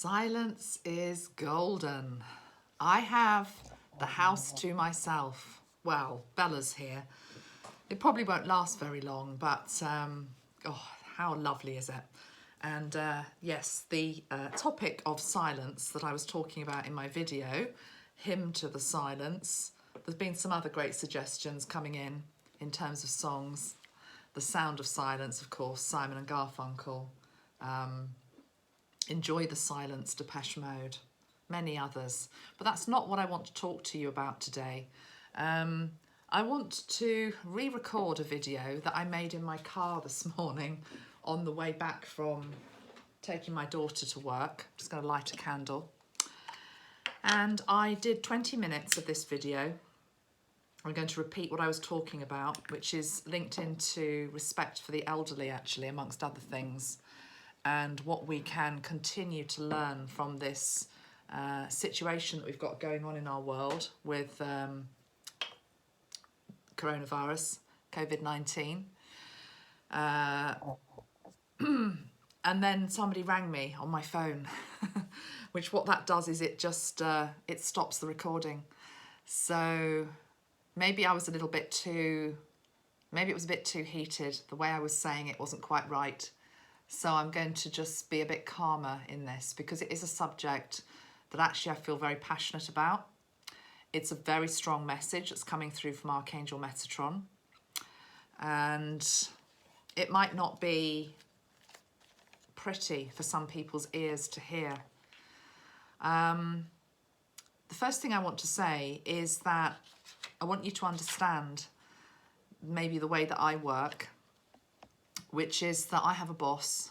Silence is golden. I have the house to myself. Well, Bella's here. It probably won't last very long, but oh, how lovely is it? And yes, the topic of silence that I was talking about in my video, Hymn to the Silence. There's been some other great suggestions coming in terms of songs. The Sound of Silence, of course, Simon and Garfunkel. Enjoy the Silence, Depeche Mode, many others. But that's not what I want to talk to you about today. I want to re-record a video that I made in my car this morning on the way back from taking my daughter to work. I'm just going to light a candle. And I did 20 minutes of this video. I'm going to repeat what I was talking about, which is linked into respect for the elderly, actually, amongst other things, and what we can continue to learn from this situation that we've got going on in our world with coronavirus, COVID-19. And then somebody rang me on my phone, which what that does is it just, it stops the recording. So maybe I was a little bit too, maybe it was a bit too heated. The way I was saying it wasn't quite right. So I'm going to just be a bit calmer in this because it is a subject that actually I feel very passionate about. It's a very strong message that's coming through from Archangel Metatron. And it might not be pretty for some people's ears to hear. The first thing I want to say is that I want you to understand maybe the way that I work, which is that I have a boss,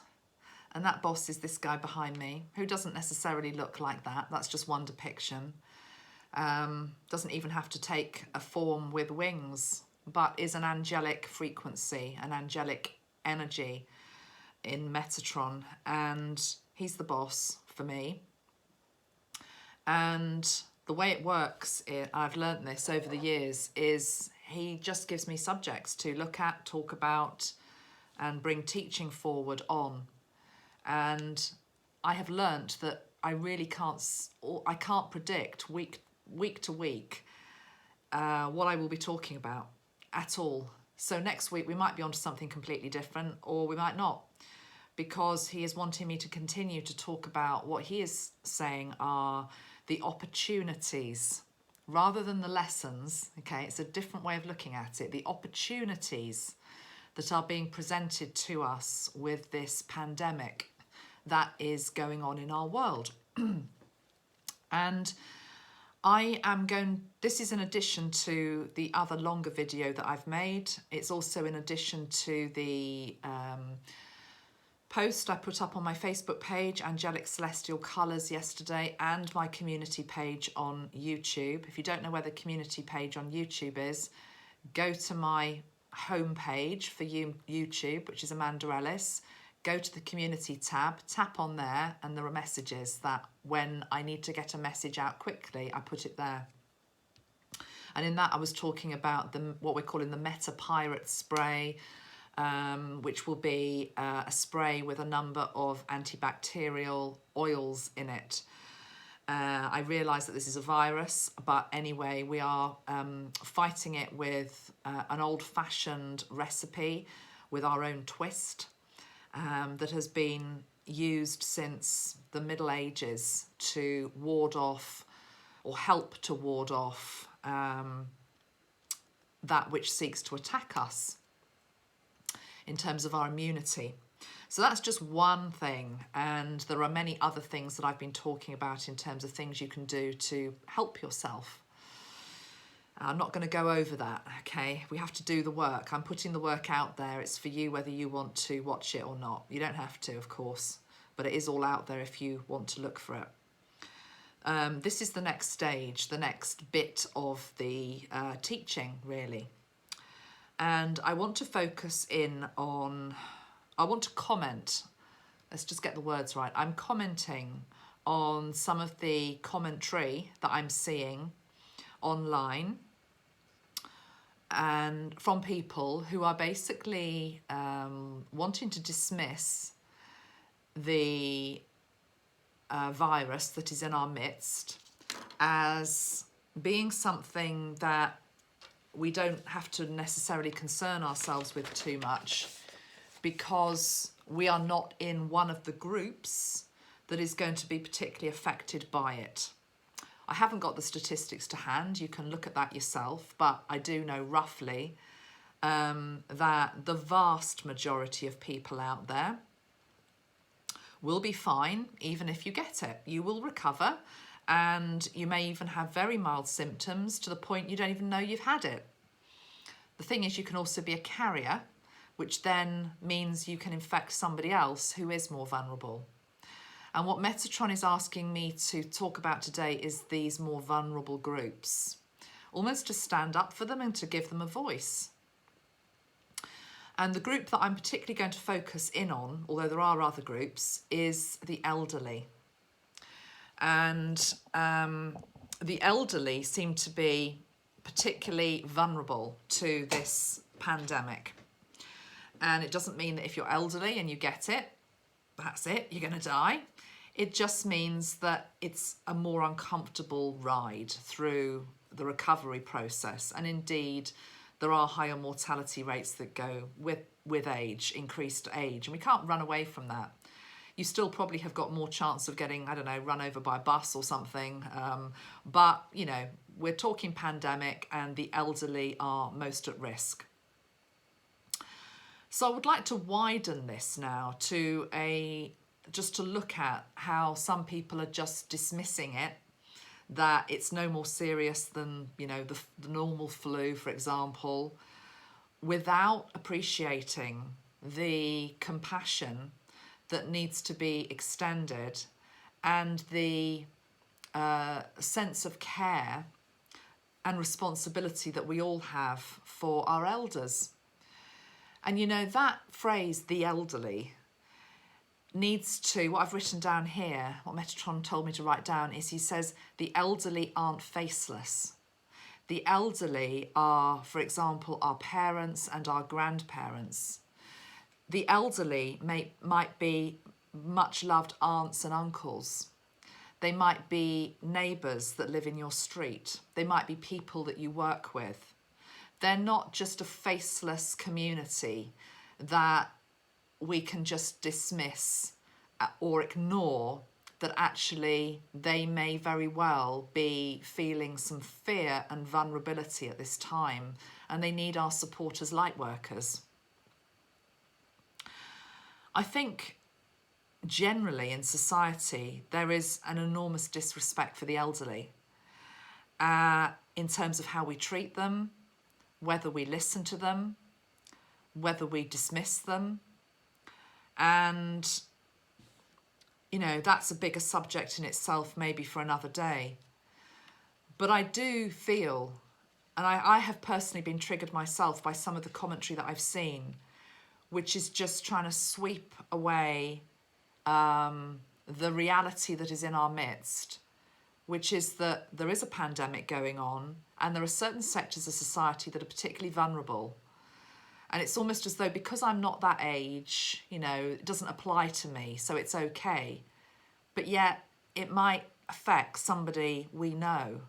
and that boss is this guy behind me, who doesn't necessarily look like that. That's just one depiction. Doesn't even have to take a form with wings, but is an angelic frequency, an angelic energy in Metatron, and he's the boss for me. And the way it works, I've learnt this over the years, is he just gives me subjects to look at, talk about, and bring teaching forward on. And I have learnt that I really can't predict week to week what I will be talking about at all. So next week we might be onto something completely different, or we might not, because he is wanting me to continue to talk about what he is saying are the opportunities rather than the lessons. Okay, it's a different way of looking at it. The opportunities that are being presented to us with this pandemic that is going on in our world. And this is in addition to the other longer video that I've made. It's also in addition to the post I put up on my Facebook page, Angelic Celestial Colours, yesterday, and my community page on YouTube. If you don't know where the community page on YouTube is, go to my homepage for YouTube, which is Amanda Ellis. Go to the community tab, tap on there, and there are messages that when I need to get a message out quickly, I put it there. And in that I was talking about what we're calling the Meta Pirate spray, which will be a spray with a number of antibacterial oils in it. I realise that this is a virus, but anyway, we are fighting it with an old-fashioned recipe with our own twist that has been used since the Middle Ages to ward off, or help to ward off, that which seeks to attack us in terms of our immunity. So that's just one thing, and there are many other things that I've been talking about in terms of things you can do to help yourself. I'm not going to go over that, okay? We have to do the work. I'm putting the work out there. It's for you whether you want to watch it or not. You don't have to, of course, but it is all out there if you want to look for it. This is the next stage, the next bit of the teaching, really. And I want to focus in on, I want to comment, let's just get the words right. I'm commenting on some of the commentary that I'm seeing online and from people who are basically wanting to dismiss the virus that is in our midst as being something that we don't have to necessarily concern ourselves with too much, because we are not in one of the groups that is going to be particularly affected by it. I haven't got the statistics to hand, you can look at that yourself, but I do know roughly that the vast majority of people out there will be fine even if you get it. You will recover, and you may even have very mild symptoms to the point you don't even know you've had it. The thing is, you can also be a carrier, which then means you can infect somebody else who is more vulnerable. And what Metatron is asking me to talk about today is these more vulnerable groups, almost to stand up for them and to give them a voice. And the group that I'm particularly going to focus in on, although there are other groups, is the elderly. And the elderly seem to be particularly vulnerable to this pandemic. And it doesn't mean that if you're elderly and you get it, that's it, you're going to die. It just means that it's a more uncomfortable ride through the recovery process. And indeed, there are higher mortality rates that go with age, increased age, and we can't run away from that. You still probably have got more chance of getting, I don't know, run over by a bus or something. But, you know, we're talking pandemic, and the elderly are most at risk. So I would like to widen this now to just to look at how some people are just dismissing it, that it's no more serious than, you know, the normal flu, for example, without appreciating the compassion that needs to be extended and the sense of care and responsibility that we all have for our elders. And you know, that phrase, the elderly, needs to, what I've written down here, what Metatron told me to write down, is he says the elderly aren't faceless. The elderly are, for example, our parents and our grandparents. The elderly might be much loved aunts and uncles. They might be neighbours that live in your street. They might be people that you work with. They're not just a faceless community that we can just dismiss or ignore, that actually they may very well be feeling some fear and vulnerability at this time, and they need our support as light workers. I think generally in society there is an enormous disrespect for the elderly in terms of how we treat them, whether we listen to them, whether we dismiss them. And, you know, that's a bigger subject in itself, maybe for another day. But I do feel, and I have personally been triggered myself by some of the commentary that I've seen, which is just trying to sweep away the reality that is in our midst, which is that there is a pandemic going on, and there are certain sectors of society that are particularly vulnerable. And it's almost as though, because I'm not that age, you know, it doesn't apply to me, so it's okay. But yet it might affect somebody we know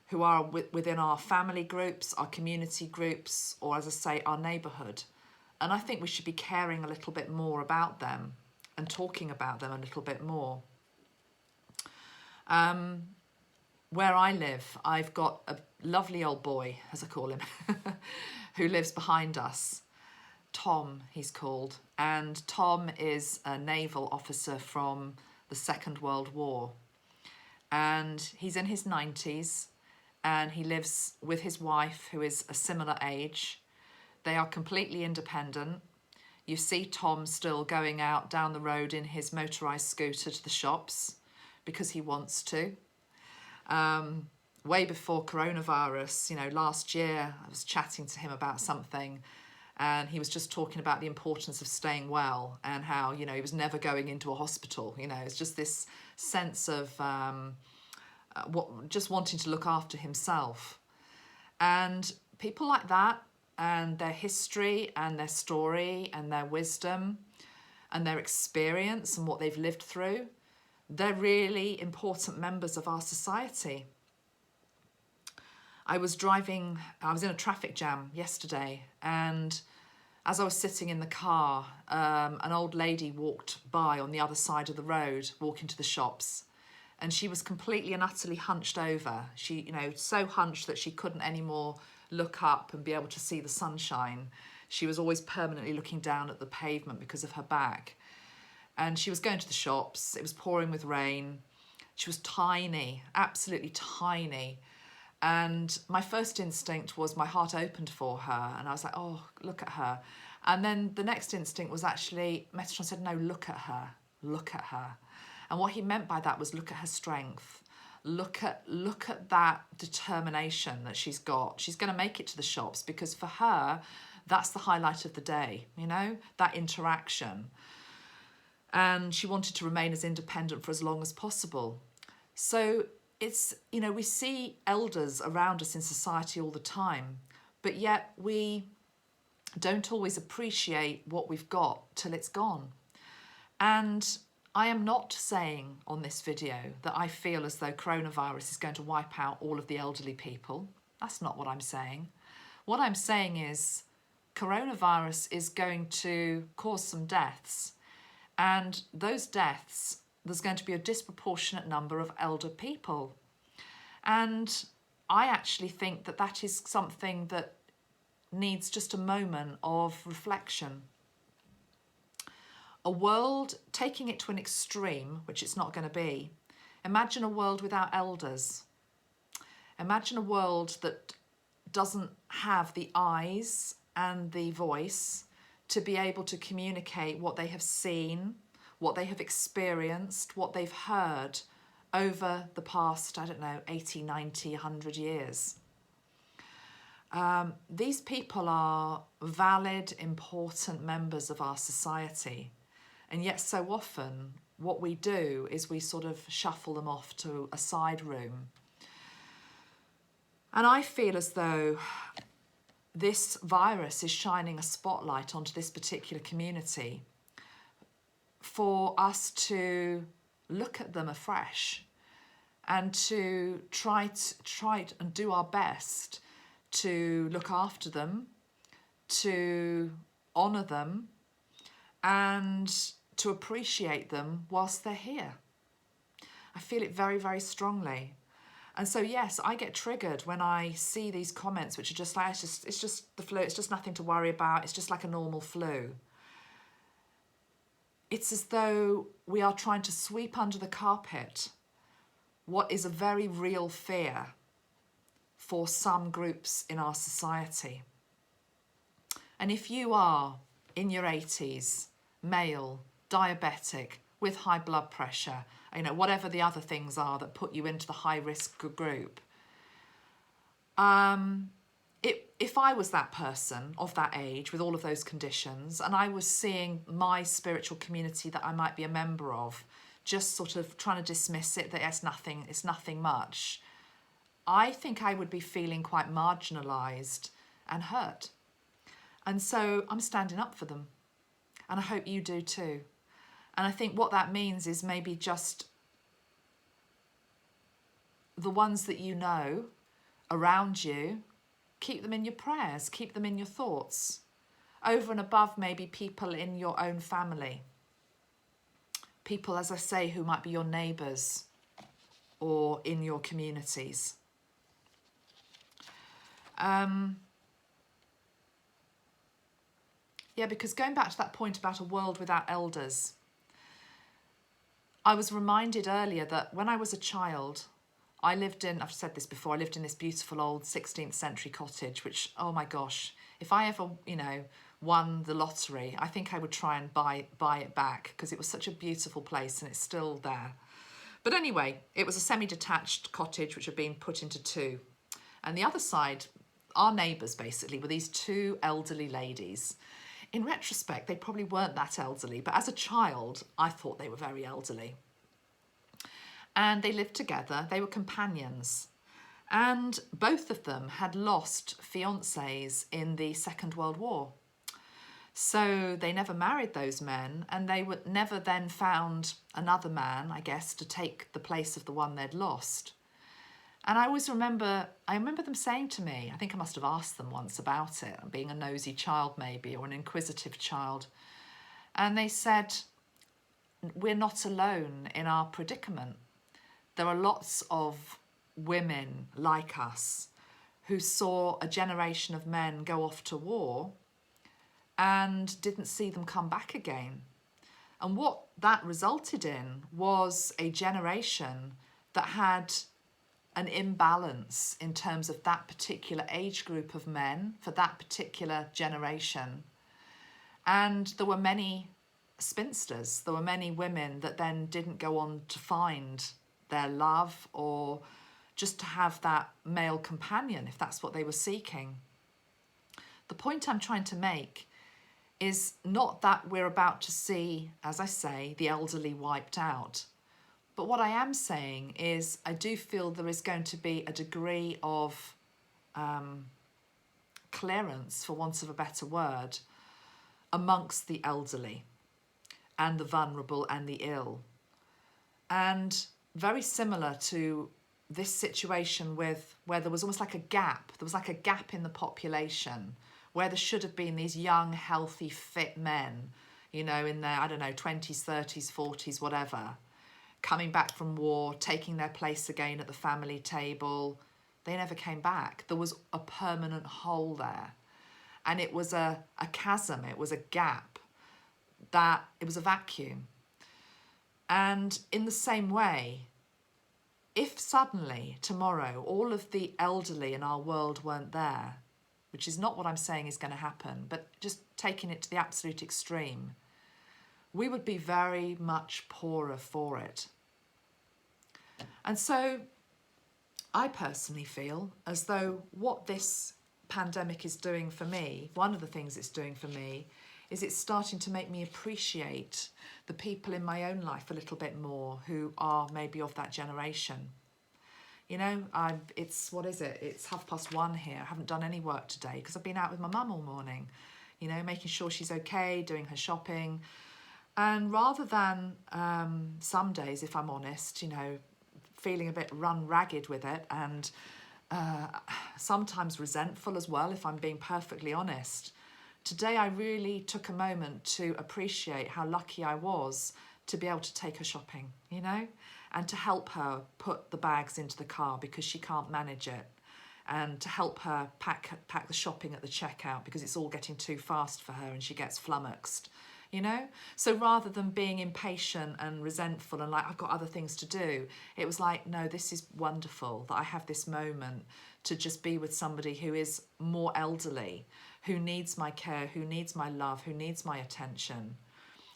who are within our family groups, our community groups, or, as I say, our neighbourhood. And I think we should be caring a little bit more about them and talking about them a little bit more. Where I live, I've got a lovely old boy, as I call him, who lives behind us. Tom, he's called. And Tom is a naval officer from the Second World War. And he's in his 90s, and he lives with his wife, who is a similar age. They are completely independent. You see Tom still going out down the road in his motorised scooter to the shops because he wants to. Way before coronavirus, you know, last year I was chatting to him about something, and he was just talking about the importance of staying well and how, you know, he was never going into a hospital. You know, it's just this sense of just wanting to look after himself. And people like that, and their history and their story and their wisdom and their experience and what they've lived through, They're really important members of our society. I was in a traffic jam yesterday, and as I was sitting in the car, an old lady walked by on the other side of the road, walking to the shops, and she was completely and utterly hunched over. She, you know, so hunched that she couldn't anymore look up and be able to see the sunshine. She was always permanently looking down at the pavement because of her back. And she was going to the shops. It was pouring with rain. She was tiny, absolutely tiny. And my first instinct was my heart opened for her. And I was like, oh, look at her. And then the next instinct was actually, Metatron said, no, look at her, look at her. And what he meant by that was look at her strength. Look at that determination that she's got. She's going to make it to the shops, because for her, that's the highlight of the day, you know, that interaction. And she wanted to remain as independent for as long as possible. So it's, you know, we see elders around us in society all the time, but yet we don't always appreciate what we've got till it's gone. And I am not saying on this video that I feel as though coronavirus is going to wipe out all of the elderly people. That's not what I'm saying. What I'm saying is coronavirus is going to cause some deaths. And those deaths, there's going to be a disproportionate number of elder people. And I actually think that that is something that needs just a moment of reflection. A world, taking it to an extreme, which it's not going to be, imagine a world without elders. Imagine a world that doesn't have the eyes and the voice to be able to communicate what they have seen, what they have experienced, what they've heard over the past, I don't know, 80, 90, 100 years. These people are valid, important members of our society. And yet so often what we do is we sort of shuffle them off to a side room. And I feel as though this virus is shining a spotlight onto this particular community for us to look at them afresh and to try and do our best to look after them, to honour them, and to appreciate them whilst they're here. I feel it very, very strongly. And so, yes, I get triggered when I see these comments, which are just like, it's just the flu, it's just nothing to worry about, it's just like a normal flu. It's as though we are trying to sweep under the carpet what is a very real fear for some groups in our society. And if you are in your 80s, male, diabetic, with high blood pressure, you know, whatever the other things are that put you into the high risk group, if I was that person of that age with all of those conditions, and I was seeing my spiritual community that I might be a member of just sort of trying to dismiss it, that it's nothing much, I think I would be feeling quite marginalised and hurt. And so I'm standing up for them. And I hope you do too. And I think what that means is maybe just the ones that you know around you, keep them in your prayers, keep them in your thoughts, over and above maybe people in your own family. People, as I say, who might be your neighbours or in your communities. Yeah, because going back to that point about a world without elders, I was reminded earlier that when I was a child, I lived in, I've said this before, I lived in this beautiful old 16th century cottage, which, oh my gosh, if I ever, you know, won the lottery, I think I would try and buy it back, because it was such a beautiful place and it's still there. But anyway, it was a semi-detached cottage which had been put into two. And the other side, our neighbours basically, were these two elderly ladies. In retrospect, they probably weren't that elderly, but as a child, I thought they were very elderly. And they lived together, they were companions. And both of them had lost fiancés in the Second World War. So they never married those men, and they would never then found another man, I guess, to take the place of the one they'd lost. And I remember them saying to me, I think I must have asked them once about it, being a nosy child maybe, or an inquisitive child. And they said, we're not alone in our predicament. There are lots of women like us who saw a generation of men go off to war and didn't see them come back again. And what that resulted in was a generation that had an imbalance in terms of that particular age group of men for that particular generation. And there were many spinsters, there were many women that then didn't go on to find their love or just to have that male companion if that's what they were seeking. The point I'm trying to make is not that we're about to see, as I say, the elderly wiped out. But what I am saying is I do feel there is going to be a degree of clearance, for want of a better word, amongst the elderly and the vulnerable and the ill. And very similar to this situation with where there was almost like a gap. There was like a gap in the population where there should have been these young, healthy, fit men, you know, in their, 20s, 30s, 40s, whatever, coming back from war, taking their place again at the family table. They never came back. There was a permanent hole there. And it was a chasm, it was a gap, that it was a vacuum. And in the same way, if suddenly tomorrow all of the elderly in our world weren't there, which is not what I'm saying is going to happen, but just taking it to the absolute extreme, we would be very much poorer for it. And so I personally feel as though what this pandemic is doing for me, one of the things it's doing for me, is it's starting to make me appreciate the people in my own life a little bit more who are maybe of that generation. You know, it's 1:30 here. I haven't done any work today because I've been out with my mum all morning, you know, making sure she's okay, doing her shopping. And rather than some days, if I'm honest, you know, feeling a bit run ragged with it and sometimes resentful as well, if I'm being perfectly honest, today I really took a moment to appreciate how lucky I was to be able to take her shopping, you know, and to help her put the bags into the car because she can't manage it, and to help her pack the shopping at the checkout because it's all getting too fast for her and she gets flummoxed, you know. So rather than being impatient and resentful and like, I've got other things to do, it was like, no, this is wonderful that I have this moment to just be with somebody who is more elderly, who needs my care, who needs my love, who needs my attention.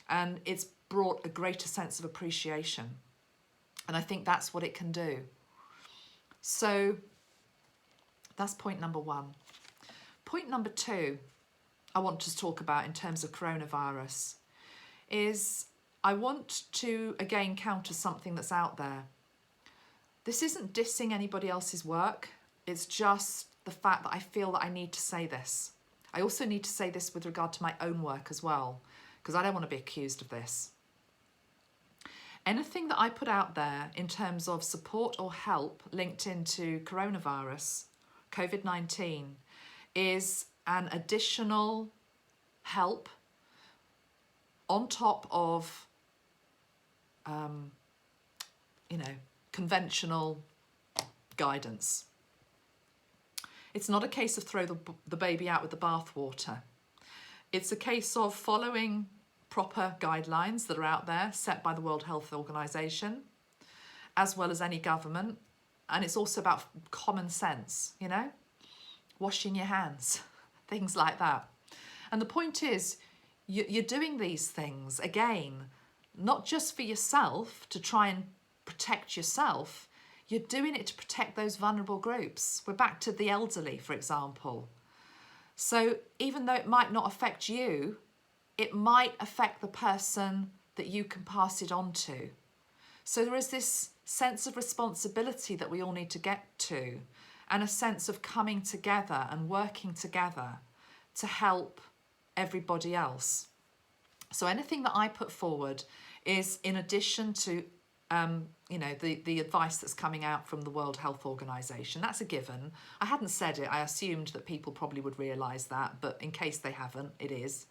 And it's brought a greater sense of appreciation. And I think that's what it can do. So that's point number one. Point number two I want to talk about in terms of coronavirus is I want to again counter something that's out there. This isn't dissing anybody else's work. It's just the fact that I feel that I need to say this. I also need to say this with regard to my own work as well, because I don't want to be accused of this. Anything that I put out there in terms of support or help linked into coronavirus, COVID-19, is an additional help on top of, conventional guidance. It's not a case of throw the baby out with the bathwater. It's a case of following proper guidelines that are out there set by the World Health Organization, as well as any government. And it's also about common sense, you know, washing your hands, things like that. And the point is, you're doing these things, again, not just for yourself, to try and protect yourself, you're doing it to protect those vulnerable groups. We're back to the elderly, for example. So even though it might not affect you, it might affect the person that you can pass it on to. So there is this sense of responsibility that we all need to get to, and a sense of coming together and working together to help everybody else. So anything that I put forward is in addition to the advice that's coming out from the World Health Organization. That's a given. I hadn't said it. I assumed that people probably would realise that, but in case they haven't, it is.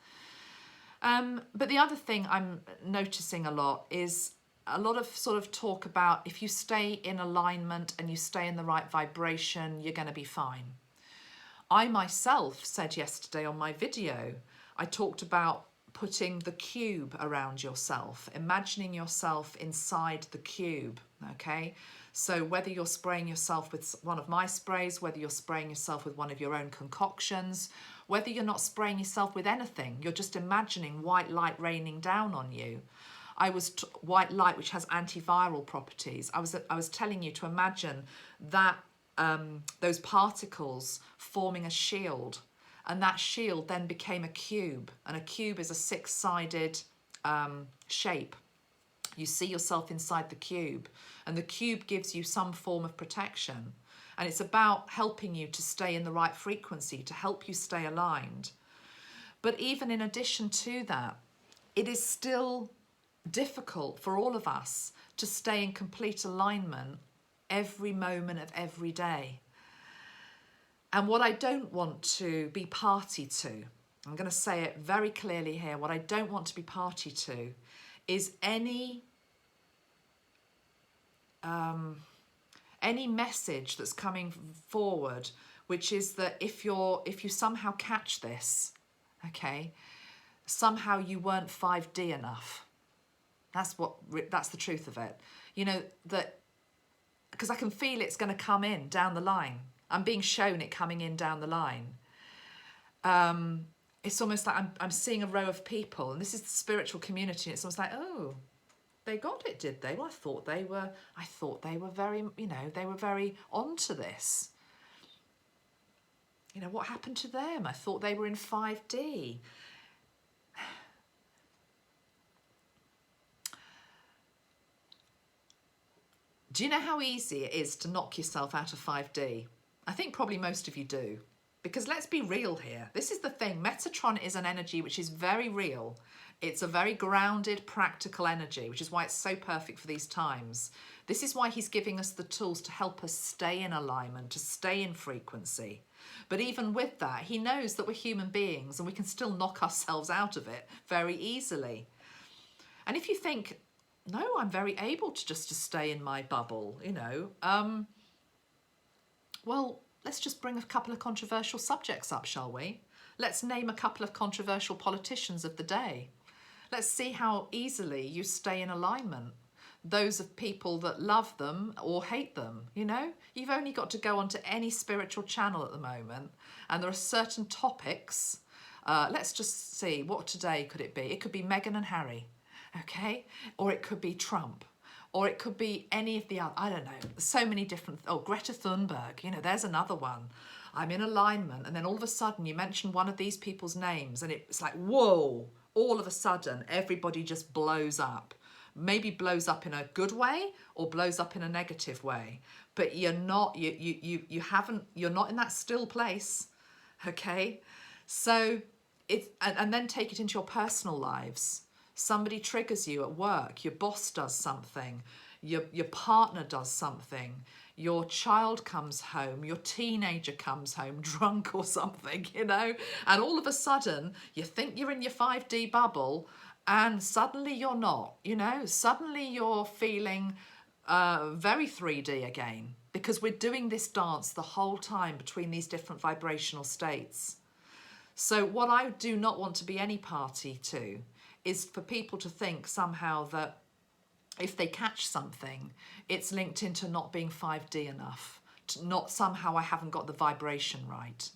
But the other thing I'm noticing a lot is a lot of sort of talk about if you stay in alignment and you stay in the right vibration, you're going to be fine. I myself said yesterday on my video, I talked about putting the cube around yourself, imagining yourself inside the cube, okay? So whether you're spraying yourself with one of my sprays, whether you're spraying yourself with one of your own concoctions, whether you're not spraying yourself with anything, you're just imagining white light raining down on you. White light, which has antiviral properties. I was telling you to imagine that those particles forming a shield, and that shield then became a cube, and a cube is a six-sided shape. You see yourself inside the cube, and the cube gives you some form of protection, and it's about helping you to stay in the right frequency, to help you stay aligned. But even in addition to that, it is still difficult for all of us to stay in complete alignment every moment of every day. And what I don't want to be party to, I'm going to say it very clearly here, what I don't want to be party to is any message that's coming forward, which is that if you somehow catch this, okay, somehow you weren't 5D enough. That's the truth of it. You know, that because I can feel it's going to come in down the line. I'm being shown it coming in down the line. It's almost like I'm seeing a row of people, and this is the spiritual community. It's almost like, oh, they got it, did they? Well, I thought they were very, they were very onto this. What happened to them? I thought they were in 5D. Do you know how easy it is to knock yourself out of 5D? I think probably most of you do. Because let's be real here. This is the thing. Metatron is an energy which is very real. It's a very grounded, practical energy, which is why it's so perfect for these times. This is why he's giving us the tools to help us stay in alignment, to stay in frequency. But even with that, he knows that we're human beings and we can still knock ourselves out of it very easily. And if you think, no, I'm very able to stay in my bubble, well, let's just bring a couple of controversial subjects up, shall we? Let's name a couple of controversial politicians of the day. Let's see how easily you stay in alignment. Those of people that love them or hate them, You've only got to go onto any spiritual channel at the moment, and there are certain topics. Let's just see, what today could it be? It could be Meghan and Harry. Okay, or it could be Trump, or it could be any of the other, I don't know, so many different, Greta Thunberg, there's another one. I'm in alignment, and then all of a sudden you mention one of these people's names and it's like, whoa, all of a sudden everybody just blows up. Maybe blows up in a good way or blows up in a negative way, but you're not in that still place, okay? So and then take it into your personal lives. Somebody triggers you at work, your boss does something, your partner does something, your child comes home, your teenager comes home drunk or something, and all of a sudden you think you're in your 5D bubble and suddenly you're not, suddenly you're feeling very 3D again, because we're doing this dance the whole time between these different vibrational states. So what I do not want to be any party to is for people to think somehow that if they catch something, it's linked into not being 5D enough, not somehow I haven't got the vibration right.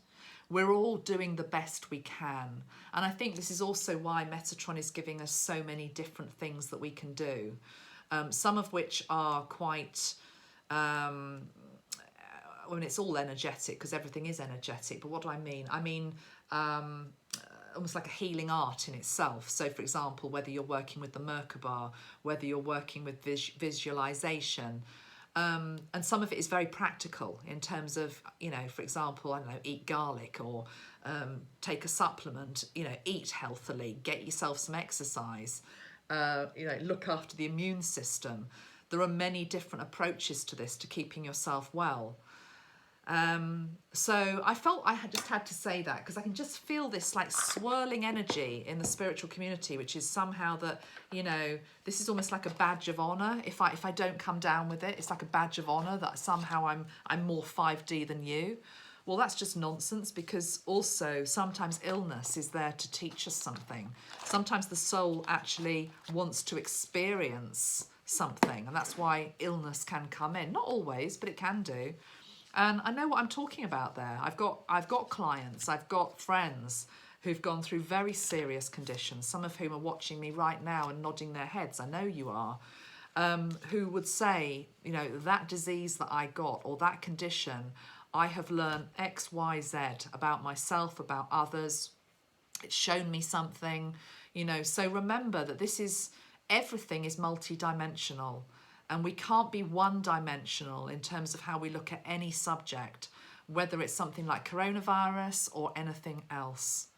We're all doing the best we can. And I think this is also why Metatron is giving us so many different things that we can do, some of which are quite, it's all energetic because everything is energetic. But what do I mean? I mean, almost like a healing art in itself. So for example, whether you're working with the Merkaba, whether you're working with visualization, And some of it is very practical in terms of, you know, for example, I don't know, eat garlic or take a supplement, you know, eat healthily, get yourself some exercise, you know, look after the immune system. There are many different approaches to this, to keeping yourself well. So I felt I just had to say that, because I can just feel this like swirling energy in the spiritual community, which is somehow that, you know, this is almost like a badge of honor. If I don't come down with it, it's like a badge of honor that somehow I'm more 5D than you. Well, that's just nonsense, because also sometimes illness is there to teach us something. Sometimes the soul actually wants to experience something, and that's why illness can come in. Not always, but it can do. And I know what I'm talking about there. I've got clients, I've got friends who've gone through very serious conditions, some of whom are watching me right now and nodding their heads. I know you are. Who would say, you know, that disease that I got, or that condition, I have learned X, Y, Z about myself, about others. It's shown me something, you know. So remember that everything is multidimensional. And we can't be one-dimensional in terms of how we look at any subject, whether it's something like coronavirus or anything else.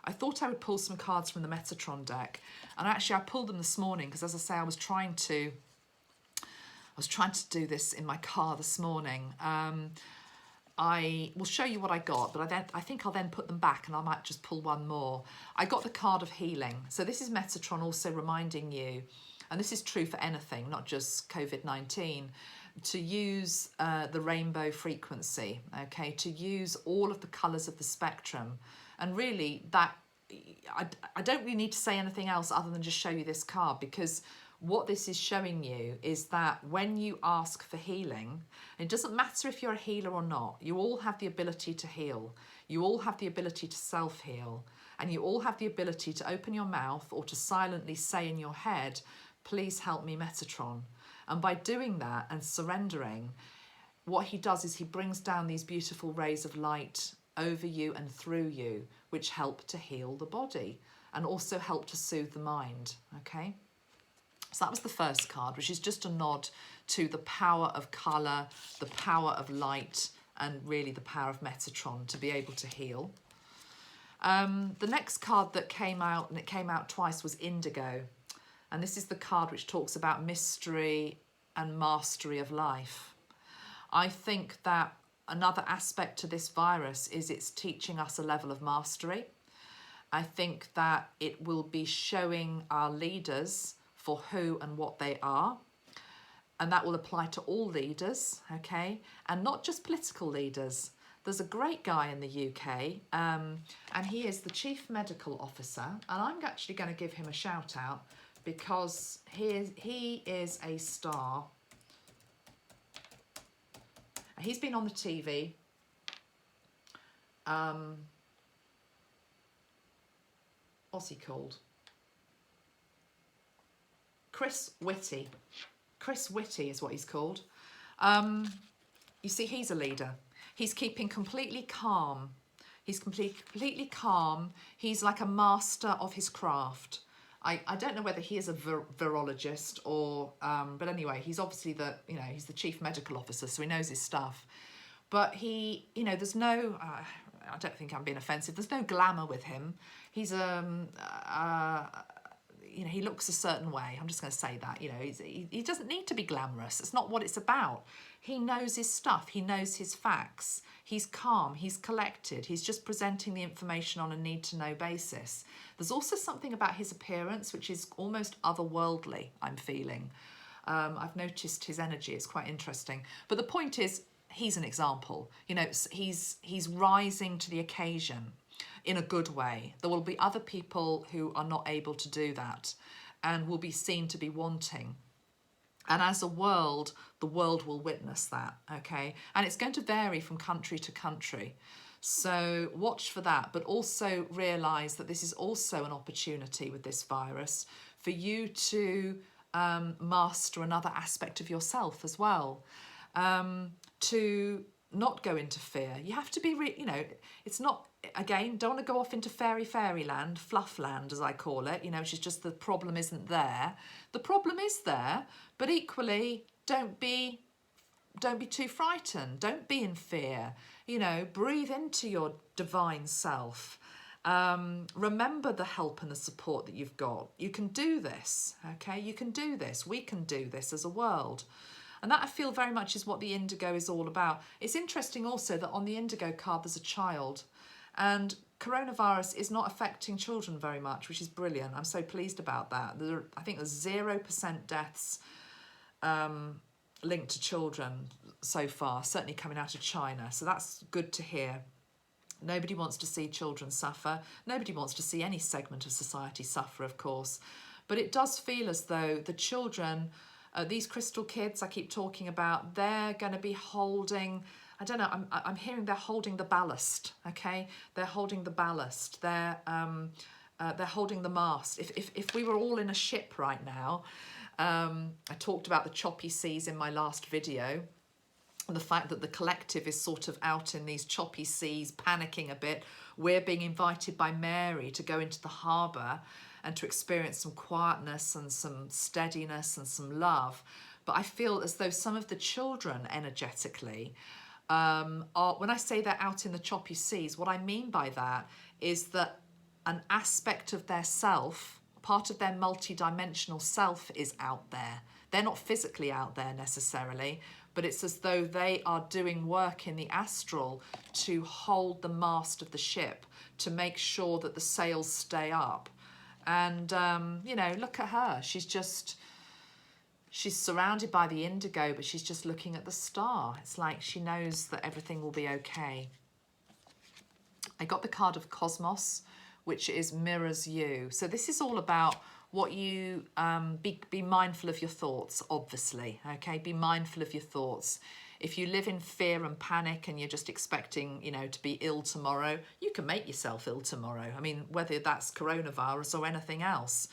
I thought I would pull some cards from the Metatron deck, and actually I pulled them this morning because, as I say, I was trying to do this in my car this morning. I will show you what I got, but I think I'll then put them back, and I might just pull one more. I got the card of healing. So this is Metatron also reminding you, and this is true for anything, not just COVID-19, to use the rainbow frequency, okay, to use all of the colours of the spectrum. And really, that I don't really need to say anything else other than just show you this card, because what this is showing you is that when you ask for healing, it doesn't matter if you're a healer or not, you all have the ability to heal. You all have the ability to self-heal, and you all have the ability to open your mouth or to silently say in your head, please help me, Metatron. And by doing that and surrendering, what he does is he brings down these beautiful rays of light over you and through you, which help to heal the body and also help to soothe the mind, okay? So that was the first card, which is just a nod to the power of colour, the power of light, and really the power of Metatron to be able to heal. The next card that came out, and it came out twice, was Indigo. And this is the card which talks about mystery and mastery of life. I think that another aspect to this virus is it's teaching us a level of mastery. I think that it will be showing our leaders for who and what they are. And that will apply to all leaders, okay? And not just political leaders. There's a great guy in the UK, and he is the Chief Medical Officer. And I'm actually going to give him a shout out, because he is a star. He's been on the TV. What's he called? Chris Whitty. Chris Whitty is what he's called. You see, he's a leader. He's keeping completely calm. He's completely calm. He's like a master of his craft. I don't know whether he is a virologist or, but anyway, he's obviously he's the Chief Medical Officer, so he knows his stuff. But he, you know, there's no, I don't think I'm being offensive, there's no glamour with him. He's, you know, he looks a certain way. I'm just going to say that, you know, he doesn't need to be glamorous. It's not what it's about. He knows his stuff. He knows his facts. He's calm. He's collected. He's just presenting the information on a need-to-know basis. There's also something about his appearance which is almost otherworldly, I'm feeling. I've noticed his energy. It's quite interesting. But the point is, he's an example. You know, he's rising to the occasion in a good way. There will be other people who are not able to do that and will be seen to be wanting. And as a world, the world will witness that, okay? And it's going to vary from country to country. So watch for that, but also realise that this is also an opportunity with this virus for you to master another aspect of yourself as well. To not go into fear. You have to be, you know, it's not, again, don't want to go off into fairyland, fluff land as I call it, you know, which is just the problem isn't there. The problem is there, but equally don't be too frightened. Don't be in fear. You know, breathe into your divine self. Remember the help and the support that you've got. You can do this, okay? You can do this. We can do this as a world. And that, I feel, very much is what the indigo is all about. It's interesting also that on the indigo card there's a child, and coronavirus is not affecting children very much, which is brilliant. I'm so pleased about that. I think there's 0% deaths linked to children so far, certainly coming out of China. So that's good to hear. Nobody wants to see children suffer. Nobody wants to see any segment of society suffer, of course. But it does feel as though the children, these crystal kids I keep talking about, they're going to be holding, I don't know, I'm hearing they're holding the ballast, okay? They're holding the ballast. They're holding the mast. If we were all in a ship right now, I talked about the choppy seas in my last video, and the fact that the collective is sort of out in these choppy seas, panicking a bit. We're being invited by Mary to go into the harbour and to experience some quietness and some steadiness and some love. But I feel as though some of the children energetically are, when I say they're out in the choppy seas, what I mean by that is that an aspect of their self, part of their multi-dimensional self, is out there. They're not physically out there necessarily, but it's as though they are doing work in the astral to hold the mast of the ship, to make sure that the sails stay up. And, you know, look at her. She's surrounded by the indigo, but she's just looking at the star. It's like she knows that everything will be okay. I got the card of Cosmos, which is mirrors you. So this is all about what you, be mindful of your thoughts, obviously, okay? Be mindful of your thoughts. If you live in fear and panic and you're just expecting, you know, to be ill tomorrow, you can make yourself ill tomorrow. I mean, whether that's coronavirus or anything else.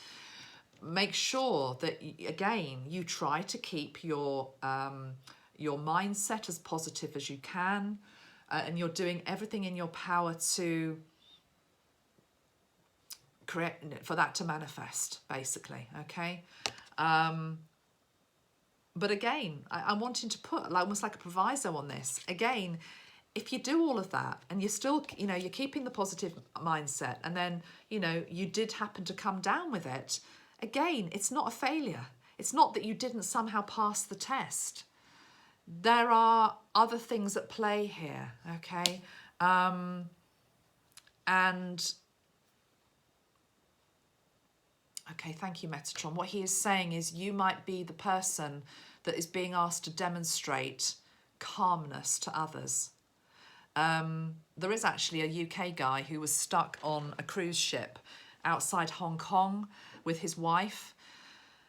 Make sure that, again, you try to keep your mindset as positive as you can, and you're doing everything in your power to create, for that to manifest, basically, okay? But again, I'm wanting to put almost like a proviso on this. Again, if you do all of that and you're still, you know, you're keeping the positive mindset, and then, you know, you did happen to come down with it, again, it's not a failure. It's not that you didn't somehow pass the test. There are other things at play here, okay? Okay, thank you, Metatron. What he is saying is you might be the person that is being asked to demonstrate calmness to others. There is actually a UK guy who was stuck on a cruise ship outside Hong Kong with his wife,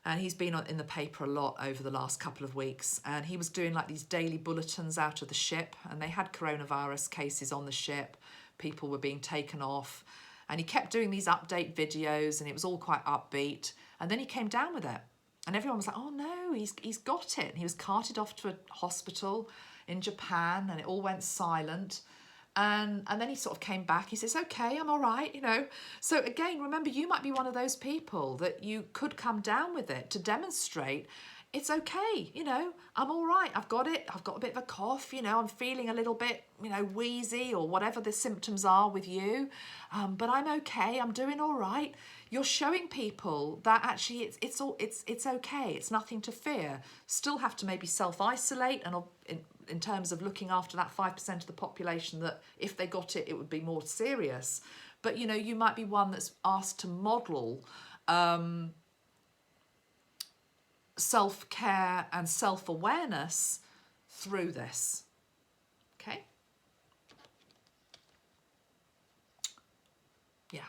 and he's been in the paper a lot over the last couple of weeks, and he was doing like these daily bulletins out of the ship, and they had coronavirus cases on the ship. People were being taken off. And he kept doing these update videos, and it was all quite upbeat. And then he came down with it. And everyone was like, oh no, he's got it. And he was carted off to a hospital in Japan, and it all went silent. And then he sort of came back. He says, okay, I'm all right, you know. So again, remember, you might be one of those people that you could come down with it to demonstrate it's okay, you know, I'm all right, I've got it, I've got a bit of a cough, you know, I'm feeling a little bit, you know, wheezy or whatever the symptoms are with you, but I'm okay, I'm doing all right. You're showing people that actually it's okay, it's nothing to fear. Still have to maybe self-isolate, and in terms of looking after that 5% of the population that if they got it, it would be more serious. But, you know, you might be one that's asked to model self-care and self-awareness through this, okay? Yeah.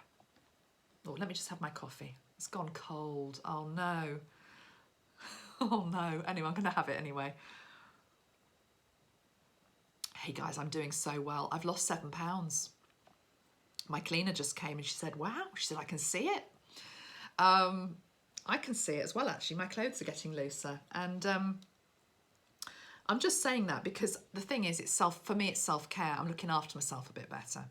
Oh, let me just have my coffee. It's gone cold. Oh no. Oh no. Anyway, I'm going to have it anyway. Hey guys, I'm doing so well. I've lost 7 pounds. My cleaner just came and she said, wow, she said, I can see it. I can see it as well, actually. My clothes are getting looser. And I'm just saying that because the thing is, for me, it's self-care. I'm looking after myself a bit better.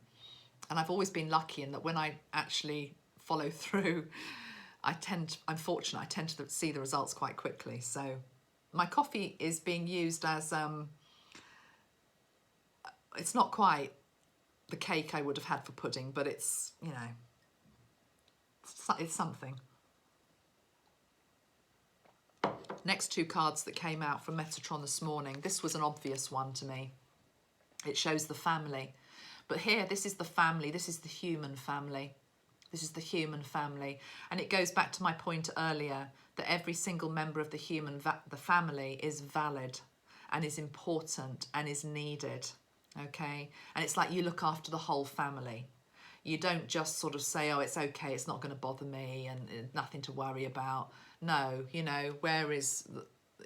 And I've always been lucky in that when I actually follow through, I'm fortunate, I tend to see the results quite quickly. So my coffee is being used as, it's not quite the cake I would have had for pudding, but it's, you know, it's something. Next two cards that came out from Metatron this morning. This was an obvious one to me. It shows the family. But here, this is the family. This is the human family. This is the human family. And it goes back to my point earlier that every single member of the family is valid and is important and is needed. Okay? And it's like you look after the whole family. You don't just sort of say, oh, it's okay, it's not going to bother me and nothing to worry about. No, you know, where is...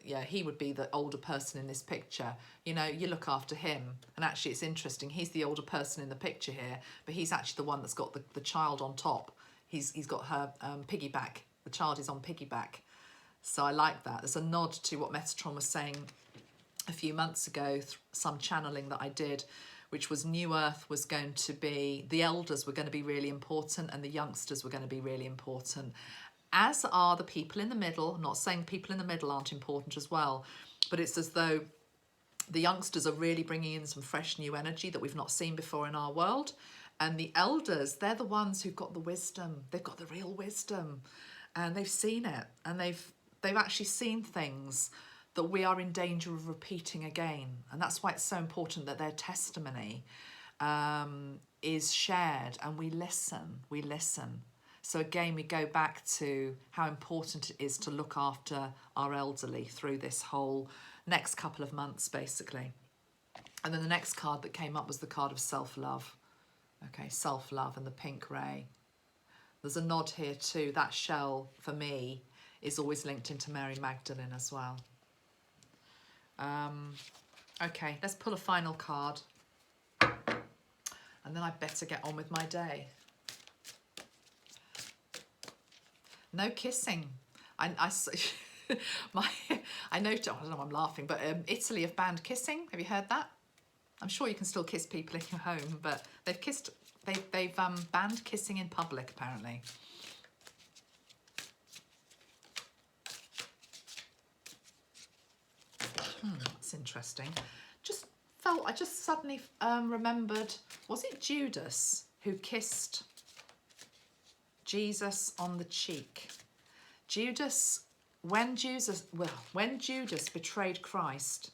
yeah, he would be the older person in this picture. You know, you look after him. And actually, it's interesting. He's the older person in the picture here, but he's actually the one that's got the child on top. He's got her piggyback. The child is on piggyback. So I like that. There's a nod to what Metatron was saying a few months ago, some channeling that I did, which was New Earth was going to be, the elders were going to be really important and the youngsters were going to be really important. As are the people in the middle. I'm not saying people in the middle aren't important as well, but it's as though the youngsters are really bringing in some fresh new energy that we've not seen before in our world. And the elders, they're the ones who've got the wisdom. They've got the real wisdom and they've seen it and they've actually seen things that we are in danger of repeating again. And that's why it's so important that their testimony is shared and we listen. So again, we go back to how important it is to look after our elderly through this whole next couple of months, basically. And then the next card that came up was the card of self-love. Okay, self-love and the pink ray. There's a nod here too. That shell, for me, is always linked into Mary Magdalene as well. Okay, let's pull a final card. And then I better get on with my day. No kissing. I know, I don't know why I'm laughing, but Italy have banned kissing. Have you heard that? I'm sure you can still kiss people in your home, but they've banned kissing in public, apparently. That's interesting. I just suddenly remembered, was it Judas who kissed Jesus on the cheek? When Judas betrayed Christ,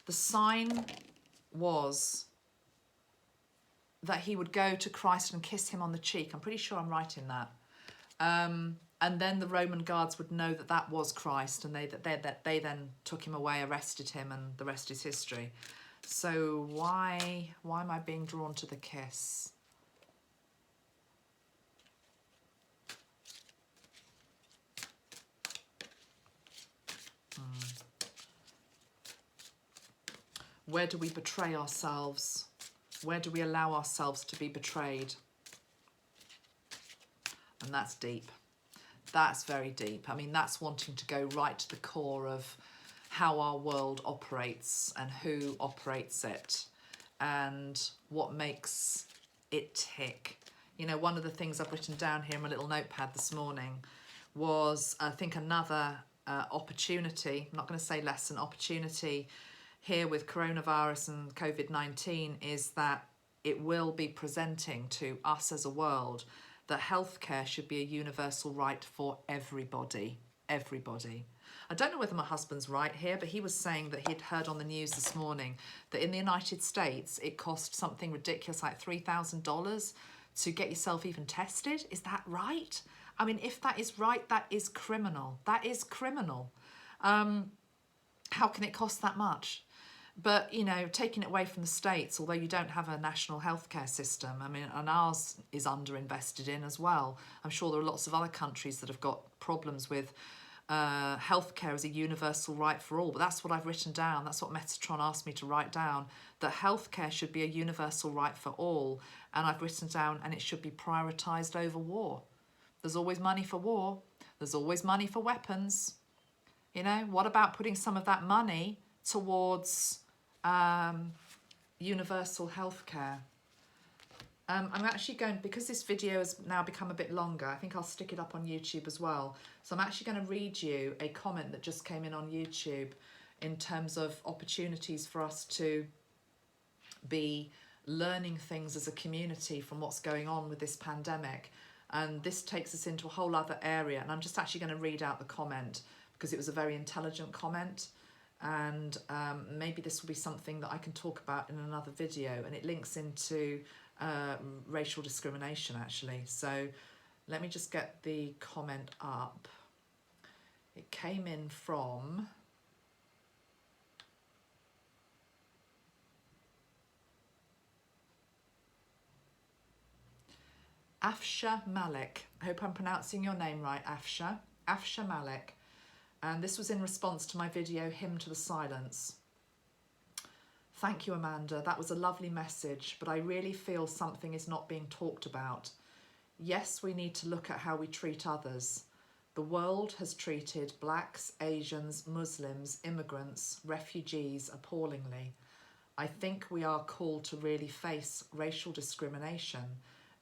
the sign was that he would go to Christ and kiss him on the cheek. I'm pretty sure I'm right in that. And then the Roman guards would know that that was Christ, and they then took him away, arrested him, and the rest is history. So why am I being drawn to the kiss? Where do we betray ourselves? Where do we allow ourselves to be betrayed? And that's deep. That's very deep. I mean, that's wanting to go right to the core of how our world operates and who operates it and what makes it tick. You know, one of the things I've written down here in my little notepad this morning was, I think, another opportunity, I'm not going to say lesson, opportunity here with coronavirus and COVID-19 is that it will be presenting to us as a world that healthcare should be a universal right for everybody. Everybody. I don't know whether my husband's right here, but he was saying that he'd heard on the news this morning that in the United States, it cost something ridiculous like $3,000 to get yourself even tested. Is that right? I mean, if that is right, that is criminal. That is criminal. How can it cost that much? But, you know, taking it away from the States, although you don't have a national healthcare system, I mean, and ours is underinvested in as well. I'm sure there are lots of other countries that have got problems with healthcare as a universal right for all. But that's what I've written down. That's what Metatron asked me to write down, that healthcare should be a universal right for all. And I've written down, and it should be prioritised over war. There's always money for war. There's always money for weapons. You know, what about putting some of that money towards universal healthcare? I'm actually going, because this video has now become a bit longer, I think I'll stick it up on YouTube as well. So I'm actually going to read you a comment that just came in on YouTube in terms of opportunities for us to be learning things as a community from what's going on with this pandemic. And this takes us into a whole other area. And I'm just actually going to read out the comment because it was a very intelligent comment. And maybe this will be something that I can talk about in another video. And it links into racial discrimination, actually. So let me just get the comment up. It came in from Afsha Malik. I hope I'm pronouncing your name right, Afsha. Afsha Malik. And this was in response to my video, Hymn to the Silence. Thank you, Amanda. That was a lovely message, but I really feel something is not being talked about. Yes, we need to look at how we treat others. The world has treated blacks, Asians, Muslims, immigrants, refugees appallingly. I think we are called to really face racial discrimination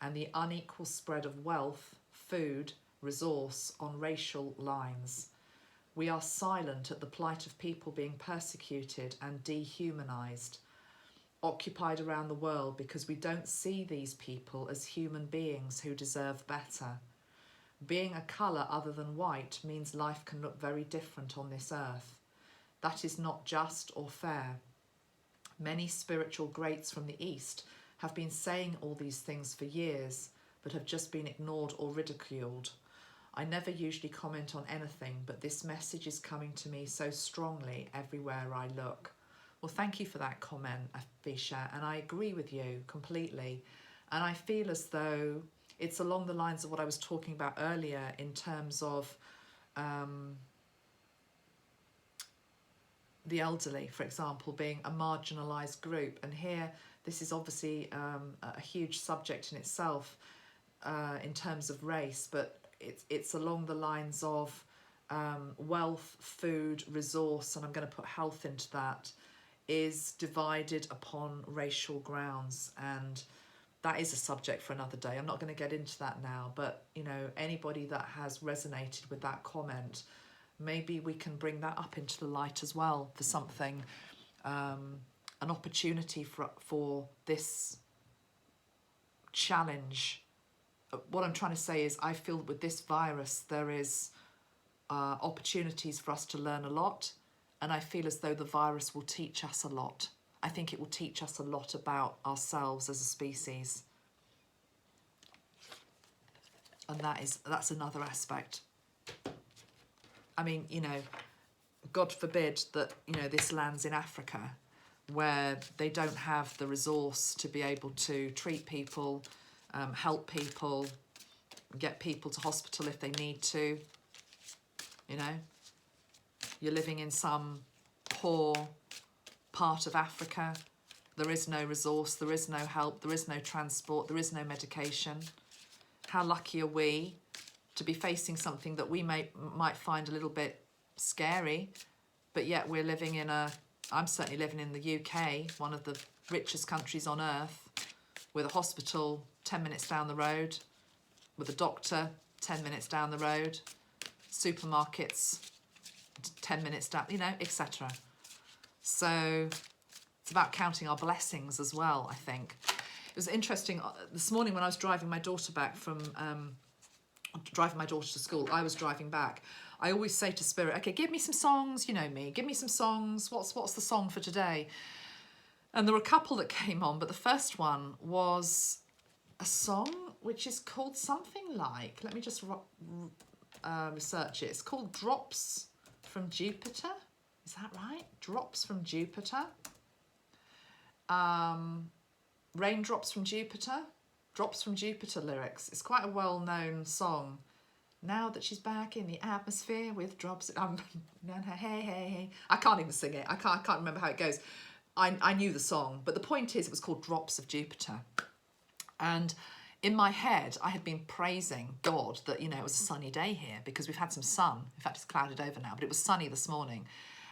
and the unequal spread of wealth, food, resource on racial lines. We are silent at the plight of people being persecuted and dehumanised, occupied around the world because we don't see these people as human beings who deserve better. Being a colour other than white means life can look very different on this earth. That is not just or fair. Many spiritual greats from the East have been saying all these things for years, but have just been ignored or ridiculed. I never usually comment on anything, but this message is coming to me so strongly everywhere I look. Well, thank you for that comment, Afisha, and I agree with you completely. And I feel as though it's along the lines of what I was talking about earlier in terms of the elderly, for example, being a marginalised group. And here, this is obviously a huge subject in itself in terms of race, but it's along the lines of wealth, food, resource, and I'm going to put health into that, is divided upon racial grounds. And that is a subject for another day. I'm not going to get into that now, but you know, anybody that has resonated with that comment, maybe we can bring that up into the light as well for something, an opportunity for this challenge. What I'm trying to say is I feel with this virus there is opportunities for us to learn a lot, and I feel as though the virus will teach us a lot. I think it will teach us a lot about ourselves as a species, and that's another aspect. I mean, you know, God forbid that, you know, this lands in Africa where they don't have the resource to be able to treat people, help people, get people to hospital if they need to. You know, you're living in some poor part of Africa. There is no resource, there is no help, there is no transport, there is no medication. How lucky are we to be facing something that we might find a little bit scary, but yet we're living in I'm certainly living in the UK, one of the richest countries on earth, with a hospital 10 minutes down the road, with a doctor 10 minutes down the road, supermarkets 10 minutes down, you know, etc. So it's about counting our blessings as well, I think. It was interesting, this morning when I was driving my daughter back from, driving my daughter to school, I was driving back. I always say to Spirit, okay, give me some songs, you know me, give me some songs, what's the song for today? And there were a couple that came on, but the first one was a song which is called something like, let me just research it. It's called Drops from Jupiter. Is that right? Drops from Jupiter. Raindrops from Jupiter. Drops from Jupiter lyrics. It's quite a well-known song. Now that she's back in the atmosphere with drops. Hey, hey, hey. I can't even sing it. I can't remember how it goes. I knew the song, but the point is it was called Drops of Jupiter. And in my head, I had been praising God that, you know, it was a sunny day here because we've had some sun. In fact, it's clouded over now, but it was sunny this morning.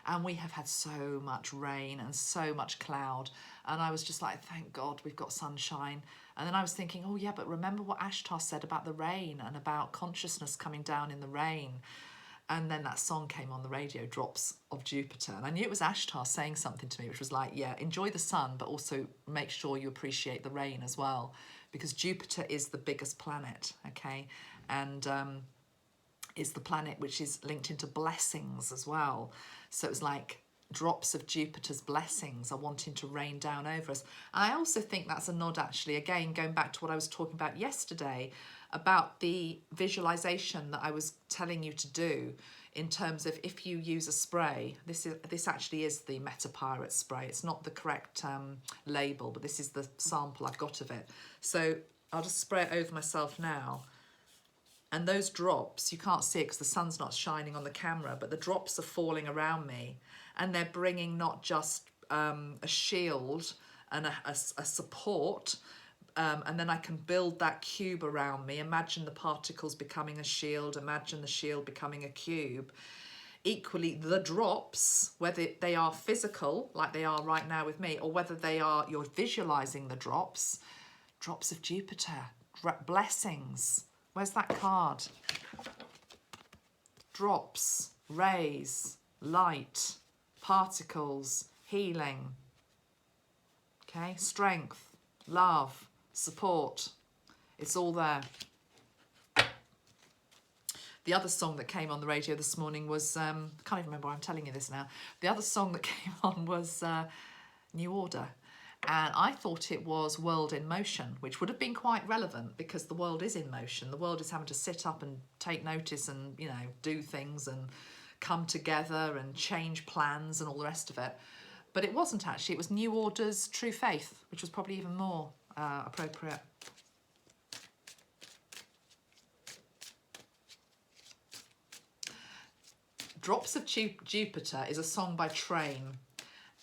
And we have had so much rain and so much cloud. And I was just like, thank God we've got sunshine. And then I was thinking, oh yeah, but remember what Ashtar said about the rain and about consciousness coming down in the rain. And then that song came on the radio, Drops of Jupiter. And I knew it was Ashtar saying something to me, which was like, yeah, enjoy the sun, but also make sure you appreciate the rain as well. Because Jupiter is the biggest planet, okay? And it's the planet which is linked into blessings as well. So it was like drops of Jupiter's blessings are wanting to rain down over us. And I also think that's a nod, actually, again, going back to what I was talking about yesterday, about the visualization that I was telling you to do in terms of if you use a spray. This actually is the Metapirate spray. It's not the correct label, but this is the sample I've got of it. So I'll just spray it over myself now. And those drops, you can't see it because the sun's not shining on the camera, but the drops are falling around me, and they're bringing not just a shield and a support, and then I can build that cube around me. Imagine the particles becoming a shield, imagine the shield becoming a cube. Equally, the drops, whether they are physical, like they are right now with me, or whether they are, you're visualizing the drops of Jupiter, blessings. Where's that card? Drops, rays, light, particles, healing. Okay, strength, love, support. It's all there. The other song that came on the radio this morning was, I can't even remember why I'm telling you this now. The other song that came on was New Order. And I thought it was World in Motion, which would have been quite relevant because the world is in motion. The world is having to sit up and take notice and, you know, do things and come together and change plans and all the rest of it. But it wasn't actually. It was New Order's True Faith, which was probably even more appropriate. Drops of Jupiter is a song by Train.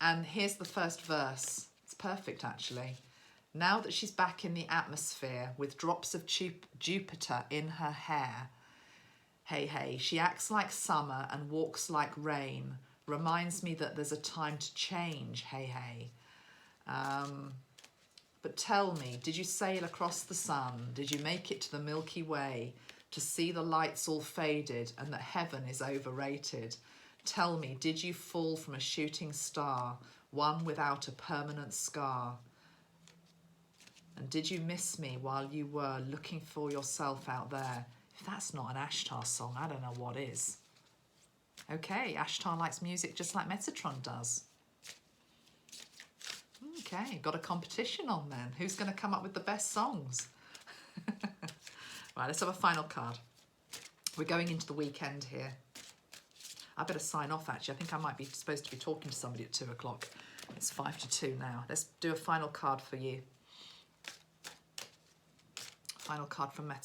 And here's the first verse. Perfect, actually. Now that she's back in the atmosphere with drops of Jupiter in her hair, hey, hey, she acts like summer and walks like rain, reminds me that there's a time to change, hey, hey. But tell me, did you sail across the sun? Did you make it to the Milky Way to see the lights all faded and that heaven is overrated? Tell me, did you fall from a shooting star, one without a permanent scar? And did you miss me while you were looking for yourself out there? If that's not an Ashtar song, I don't know what is. Okay, Ashtar likes music just like Metatron does. Okay, got a competition on then. Who's going to come up with the best songs? Right, let's have a final card. We're going into the weekend here. I better sign off, actually. I think I might be supposed to be talking to somebody at 2 o'clock. It's 5 to 2 now. Let's do a final card for you. Final card from Metatron.